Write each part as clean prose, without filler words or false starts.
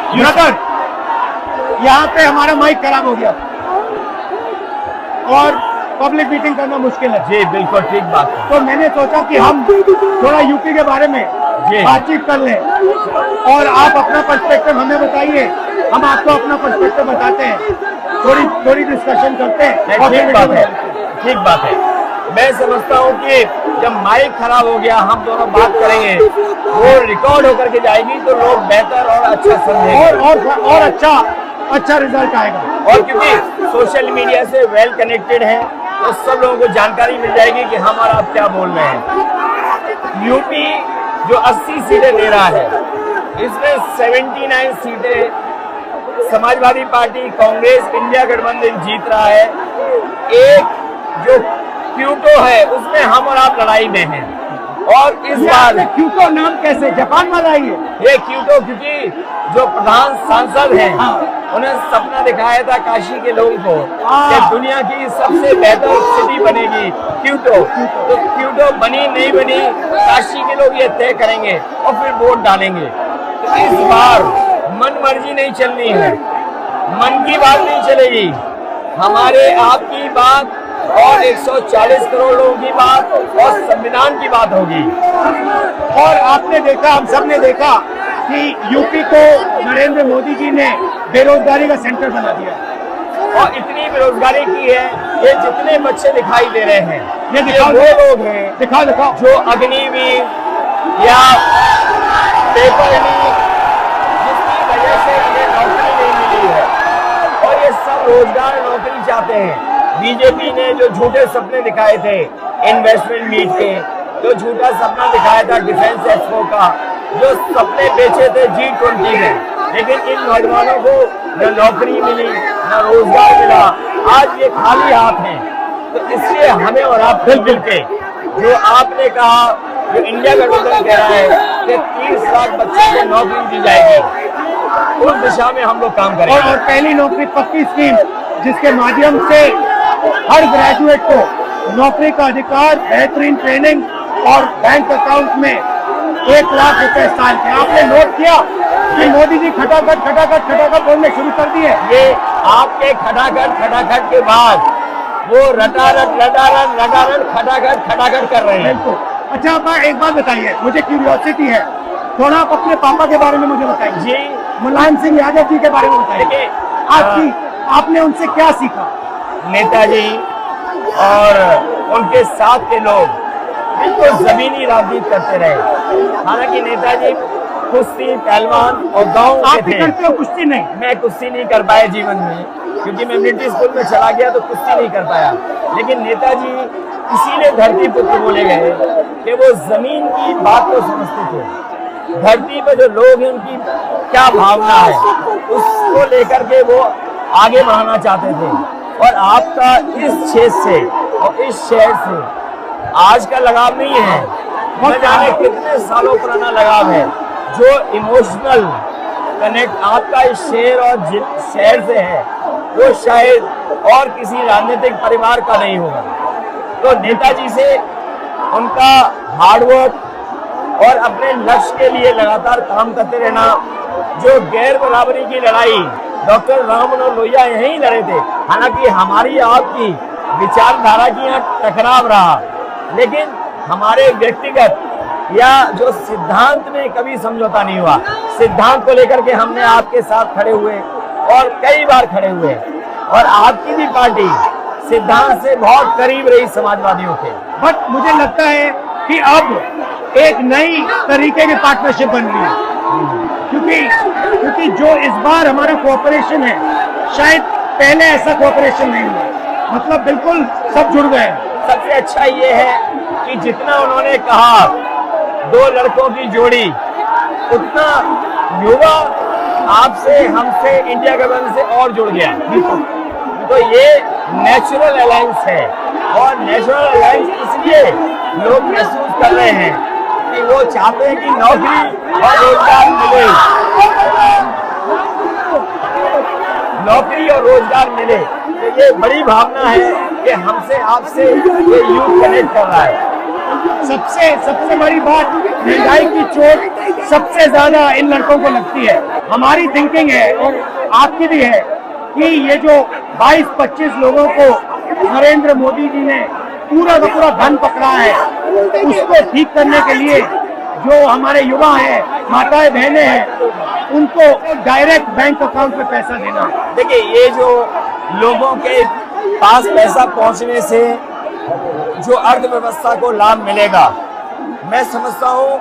Brother, यहाँ पे हमारा माइक खराब हो गया और पब्लिक मीटिंग करना मुश्किल है। जी बिल्कुल ठीक बात है। तो मैंने सोचा कि हम थोड़ा यूपी के बारे में बातचीत कर लें और आप अपना पर्सपेक्टिव हमें बताइए, हम आपको अपना पर्सपेक्टिव बताते हैं, थोड़ी डिस्कशन करते हैं। ठीक बात है, ठीक बात है। मैं समझता हूँ कि जब माइक खराब हो गया, हम दोनों बात करेंगे, वो रिकॉर्ड होकर के जाएगी तो लोग बेहतर और अच्छा समझेंगे और अच्छा रिजल्ट आएगा। और क्योंकि सोशल मीडिया से वेल कनेक्टेड है तो सब लोगों को जानकारी मिल जाएगी कि हम और आप क्या बोल रहे हैं। यूपी जो 80 सीटें ले रहा है, इसमें 79 सीटें समाजवादी पार्टी, कांग्रेस, इंडिया गठबंधन जीत रहा है। एक जो क्यूटो है उसमें हम और आप लड़ाई में हैं। और इस बार क्यूटो नाम कैसे जापान वाला ही है? ये क्यूटो क्योंकि जो प्रधान सांसद हैं उन्हें सपना दिखाया था काशी के लोगों को कि दुनिया की सबसे बेहतर सिटी बनेगी क्यूटो। तो क्यूटो बनी नहीं बनी, काशी के लोग ये तय करेंगे और फिर वोट डालेंगे। तो इस बार मन मर्जी नहीं चलनी है, मन की बात नहीं चलेगी, हमारे आपकी बात और 140 करोड़ लोगों की बात और संविधान की बात होगी। और आपने देखा, हम सब ने देखा कि यूपी को नरेंद्र मोदी जी ने बेरोजगारी का सेंटर बना दिया और इतनी बेरोजगारी की है। ये जितने बच्चे दिखाई दे रहे हैं, ये वो लोग हैं दिखाओ जो अग्निवीर या पेपर लीक, जिसकी वजह से उन्हें नौकरी नहीं मिली है और ये सब रोजगार नौकरी चाहते हैं। बीजेपी ने जो झूठे सपने दिखाए थे इन्वेस्टमेंट मीट के, जो झूठा सपना दिखाया था डिफेंस एक्सपो का, जो सपने बेचे थे G20 में, लेकिन इन नौजवानों को न नौकरी मिली न रोजगार मिला, आज ये खाली हाथ हैं। तो इसलिए हमें और आप मिल के, जो आपने कहा, जो इंडिया गठबंधन कह रहा है कि 30 लाख बच्चों को नौकरी दी जाएगी, उस दिशा में हम लोग काम करेंगे। और पहली नौकरी पक्की स्कीम, जिसके माध्यम से हर ग्रेजुएट को नौकरी का अधिकार, बेहतरीन ट्रेनिंग और बैंक अकाउंट में 1 लाख रुपए साल के। आपने नोट किया कि मोदी जी खटाखट बोलने शुरू कर दिए। ये आपके खटाखट के बाद वो रटारट खटाखट कर रहे हैं। बिल्कुल। अच्छा, आप एक बात बताइए, मुझे क्यूरियोसिटी है, थोड़ा आप अपने पापा के बारे में मुझे बताइए जी। मुलायम सिंह यादव जी के बारे में बताइए। आपने उनसे क्या सीखा? नेताजी और उनके साथ के लोग बिल्कुल जमीनी राजनीति करते रहे। हालांकि नेताजी कुश्ती, पहलवान और गाँव के थे। करते हो कुश्ती? नहीं, मैं कुश्ती नहीं कर पाया जीवन में, क्योंकि मैं मिलिट्री स्कूल में चला गया तो कुश्ती नहीं कर पाया। लेकिन नेताजी इसीलिए धरती पुत्र बोले गए कि वो जमीन की बात को समझते थे। धरती पर जो लोग हैं उनकी क्या भावना है, उसको लेकर के वो आगे बढ़ाना चाहते थे। और आपका इस क्षेत्र से और इस शहर से आज का लगाव नहीं है, न जाने कितने सालों पुराना लगाव है। जो इमोशनल कनेक्ट आपका इस शहर और शहर से है, वो शायद और किसी राजनीतिक परिवार का नहीं होगा। तो नेताजी से उनका हार्डवर्क और अपने लक्ष्य के लिए लगातार काम करते रहना, जो गैर बराबरी की लड़ाई डॉक्टर राम मनोहर लोहिया यहीं लड़े थे। हालांकि हमारी आपकी विचारधारा की यहाँ टकराव रहा, लेकिन हमारे व्यक्तिगत या जो सिद्धांत में कभी समझौता नहीं हुआ। सिद्धांत को लेकर के हमने आपके साथ खड़े हुए और कई बार खड़े हुए, और आपकी भी पार्टी सिद्धांत से बहुत करीब रही समाजवादियों के। बट मुझे लगता है कि अब एक नई तरीके की पार्टनरशिप बन रही है, क्योंकि जो इस बार हमारा कोऑपरेशन है, शायद पहले ऐसा कोऑपरेशन नहीं हुआ। मतलब बिल्कुल सब जुड़ गए। सबसे अच्छा ये है कि जितना उन्होंने कहा 2 लड़कों की जोड़ी, उतना युवा आपसे, हमसे, इंडिया गठबंधन से और जुड़ गया। तो ये नेचुरल अलायंस है, और नेचुरल अलायंस इसलिए लोग महसूस कर रहे हैं कि वो चाहते हैं कि नौकरी और रोजगार मिले, नौकरी और रोजगार मिले। तो ये बड़ी भावना है कि हमसे आपसे ये यूथ कनेक्ट कर रहा है। सबसे बड़ी बात, महंगाई की चोट सबसे ज्यादा इन लड़कों को लगती है। हमारी थिंकिंग है और आपकी भी है कि ये जो 22-25 लोगों को नरेंद्र मोदी जी ने पूरा का पूरा धन पकड़ा है, उसको ठीक करने के लिए जो हमारे युवा हैं, माताएं बहनें हैं, उनको डायरेक्ट बैंक अकाउंट में पैसा देना। देखिए, ये जो लोगों के पास पैसा पहुंचने से जो अर्थव्यवस्था को लाभ मिलेगा, मैं समझता हूं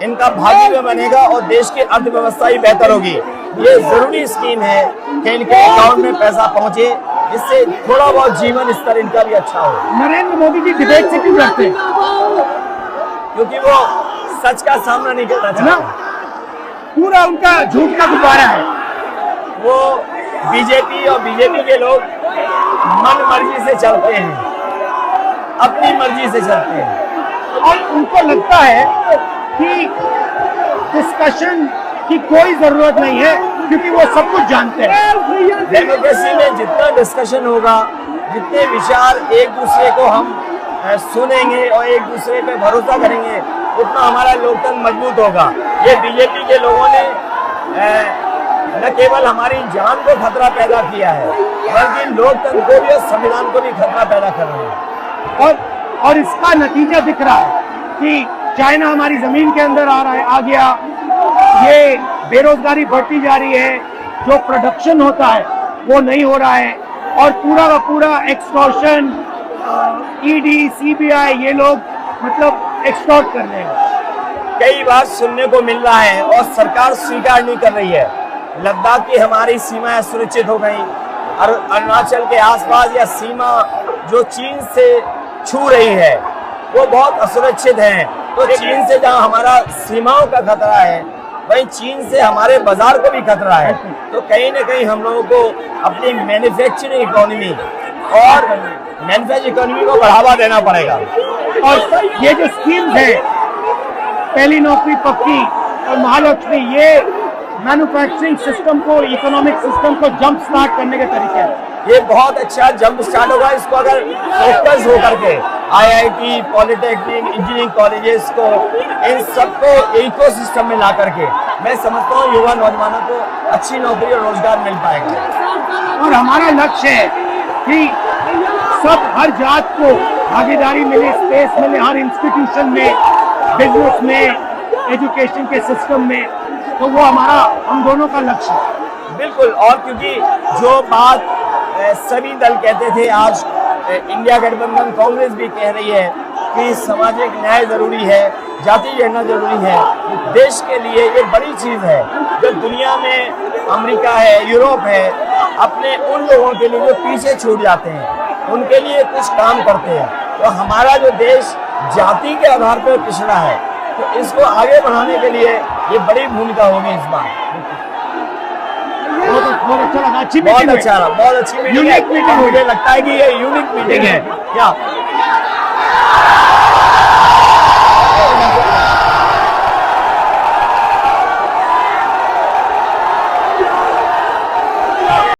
इनका भाग्य में बनेगा और देश की अर्थव्यवस्था ही बेहतर होगी। ये जरूरी स्कीम है कि इनके अकाउंट में पैसा पहुंचे, इससे थोड़ा बहुत जीवन स्तर इनका भी अच्छा हो। नरेंद्र मोदी जी डिबेट से क्यों डरते हैं? क्योंकि वो सच का सामना नहीं करना चाहते। पूरा उनका झूठ का गुब्बारा है। वो बीजेपी और बीजेपी के लोग मन मर्जी से चलते हैं, अपनी मर्जी से चलते हैं और उनको लगता है कि डिस्कशन की कोई जरूरत नहीं है क्योंकि वो सब कुछ जानते हैं। डेमोक्रेसी में जितना डिस्कशन होगा, जितने विचार एक दूसरे को हम सुनेंगे और एक दूसरे पे भरोसा करेंगे, उतना हमारा लोकतंत्र मजबूत होगा। ये बीजेपी के लोगों ने न केवल हमारी जान को खतरा पैदा किया है, बल्कि लोकतंत्र को भी और संविधान को भी खतरा पैदा कर रहे हैं। और इसका नतीजा दिख रहा है कि चाइना हमारी जमीन के अंदर आ गया, ये बेरोजगारी बढ़ती जा रही है, जो प्रोडक्शन होता है वो नहीं हो रहा है और पूरा का पूरा एक्सटॉर्शन, ईडी, सीबीआई, ये लोग मतलब एक्सटॉर्ट कर रहे हैं। कई बार सुनने को मिल रहा है और सरकार स्वीकार नहीं कर रही है, लद्दाख की हमारी सीमाएं सुरक्षित हो गई, और अरुणाचल के आसपास या सीमा जो चीन से छू रही है वो बहुत असुरक्षित है। तो चीन से जहां हमारा सीमाओं का खतरा है, वहीं चीन से हमारे बाजार को भी खतरा है। तो कहीं ना कहीं हम लोगों को अपनी मैन्युफैक्चरिंग इकोनॉमी और मैन्युफैक्चरिंग इकोनॉमी को बढ़ावा देना पड़ेगा। और ये जो स्कीम्स है, पहली नौकरी पक्की और महालक्ष्मी, ये मैन्युफैक्चरिंग सिस्टम को, इकोनॉमिक सिस्टम को जंप स्टार्ट करने के तरीके हैं। ये बहुत अच्छा जंप स्टार्ट होगा। इसको अगर फोकस होकर के आईआईटी, पॉलिटेक्निक, इंजीनियरिंग कॉलेजेस को, इन सबको इकोसिस्टम में ला करके, मैं समझता हूँ युवा नौजवानों को अच्छी नौकरी और रोजगार मिल पाएगा। और हमारा लक्ष्य है कि सब, हर जात को भागीदारी मिले, स्पेस मिले, हर इंस्टीट्यूशन में, बिजनेस में, एजुकेशन के सिस्टम में। तो वो हमारा, हम दोनों का लक्ष्य है। बिल्कुल। और क्योंकि जो बात सभी दल कहते थे, आज इंडिया गठबंधन कांग्रेस भी कह रही है कि सामाजिक न्याय जरूरी है, जाति गणना जरूरी है। देश के लिए ये बड़ी चीज है। जो दुनिया में अमेरिका है, यूरोप है, अपने उन लोगों के लिए जो पीछे छूट जाते हैं, उनके लिए कुछ काम करते हैं। तो हमारा जो देश जाति के आधार पर पिछड़ा है, तो इसको आगे बढ़ाने के लिए ये बड़ी भूमिका होगी इस बार। बहुत अच्छा लगा, अच्छी बहुत अच्छी मीटिंग है। मुझे लगता है कि ये यूनिक मीटिंग है क्या?